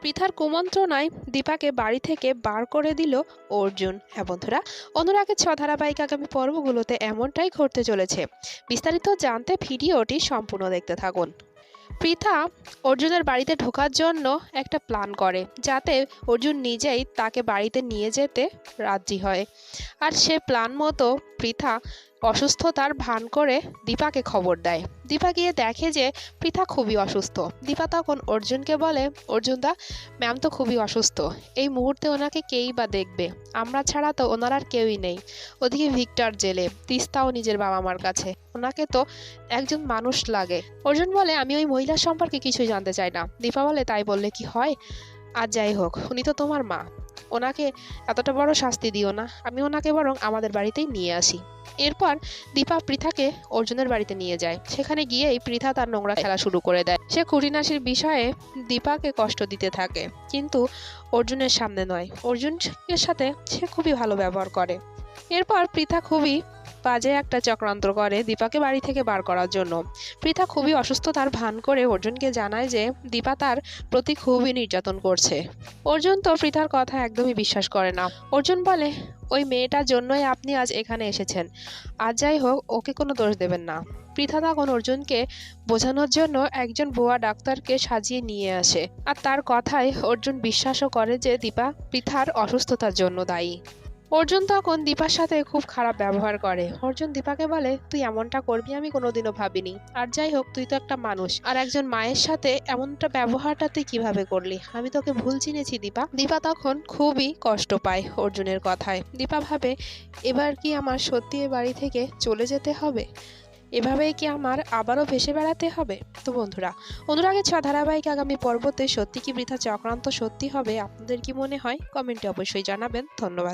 পৃথার কুমন্ত্রণায় দীপাকে বাড়ি থেকে বার করে দিল অর্জুন। হ্যাঁ বন্ধুরা, অনুরাগের ধারাবাহিক আগামী পর্বগুলোতে এমনটাই ঘটতে চলেছে। বিস্তারিত জানতে ভিডিওটি সম্পূর্ণ দেখতে থাকুন। পৃথা অর্জুনের বাড়িতে ঢোকার জন্য একটা প্ল্যান করে, যাতে অর্জুন নিজেই তাকে বাড়িতে নিয়ে যেতে রাজি হয়। আর সে প্ল্যান মতো পৃথা অসুস্থতার ভান করে দীপাকে খবর দেয়। দীপা গিয়ে দেখে যে পৃথা খুবই অসুস্থ। দীপা তখন অর্জুনকে বলে, অর্জুন দা, ম্যাম তো খুবই অসুস্থ, এই মুহূর্তে ওনাকে কেই বা দেখবে, আমরা ছাড়া তো ওনার আর কেউই নেই। ওদিকে ভিক্টর জেলে, তিস্তাও নিজের বাবা মার কাছে, ওনাকে তো একজন মানুষ লাগে। অর্জুন বলে, আমি ওই মহিলার সম্পর্কে কিছুই জানতে চাই না। দীপা বলে, তাই বললে কি হয়? আর যাই হোক, উনি তো তোমার মা, ওনাকে এতটা বড় শাস্তি দিও না, আমি ওনাকে বরং আমাদের বাড়িতেই নিয়ে আসি। এরপর দীপা পৃথাকে অর্জুনের বাড়িতে নিয়ে যায়। সেখানে গিয়েই পৃথা তার নোংরা খেলা শুরু করে দেয়। সে খুঁটিনাটির বিষয়ে দীপাকে কষ্ট দিতে থাকে, কিন্তু অর্জুনের সামনে নয়। অর্জুনের সাথে সে খুবই ভালো ব্যবহার করে। এরপর পৃথা খুবই বাজে একটা চক্রান্ত করে দীপাকে বাড়ি থেকে বার করার জন্য। পৃথা খুবই অসুস্থতার ভান করে অর্জুনকে জানায় যে দীপা তার প্রতি খুবই নির্যাতন করছে। অর্জুন তো পৃথার কথা একদমই বিশ্বাস করে না। অর্জুন বলে, ওই মেয়েটার জন্যই আপনি আজ এখানে এসেছেন, আর যাই হোক, ওকে কোনো দোষ দেবেন না। পৃথা তখন অর্জুনকে বোঝানোর জন্য একজন ভুয়া ডাক্তারকে সাজিয়ে নিয়ে আসে, আর তার কথায় অর্জুন বিশ্বাসও করে যে দীপা পৃথার অসুস্থতার জন্য দায়ী। অর্জুন তখন দীপার সাথে খুব খারাপ ব্যবহার করে। অর্জুন দীপাকে বলে, তুই এমনটা করবি আমি কোনোদিনও ভাবিনি, আর যাই হোক, তুই তো একটা মানুষ, আর একজন মায়ের সাথে এমনটা ব্যবহারটা তুই কিভাবে করলি? আমি তোকে ভুল চিনেছি দীপা। দীপা তখন খুবই কষ্ট পায় অর্জুনের কথায়। দীপা ভাবে, এবার কি আমার সত্যি এ বাড়ি থেকে চলে যেতে হবে? এভাবেই কি আমার আবারও ভেসে বেড়াতে হবে? তো বন্ধুরা, অনুরাগের ধারাবাহিক আগামী পর্বতে সত্যি কি পৃথা চক্রান্ত সত্যি হবে? আপনাদের কি মনে হয়? কমেন্টে অবশ্যই জানাবেন। ধন্যবাদ।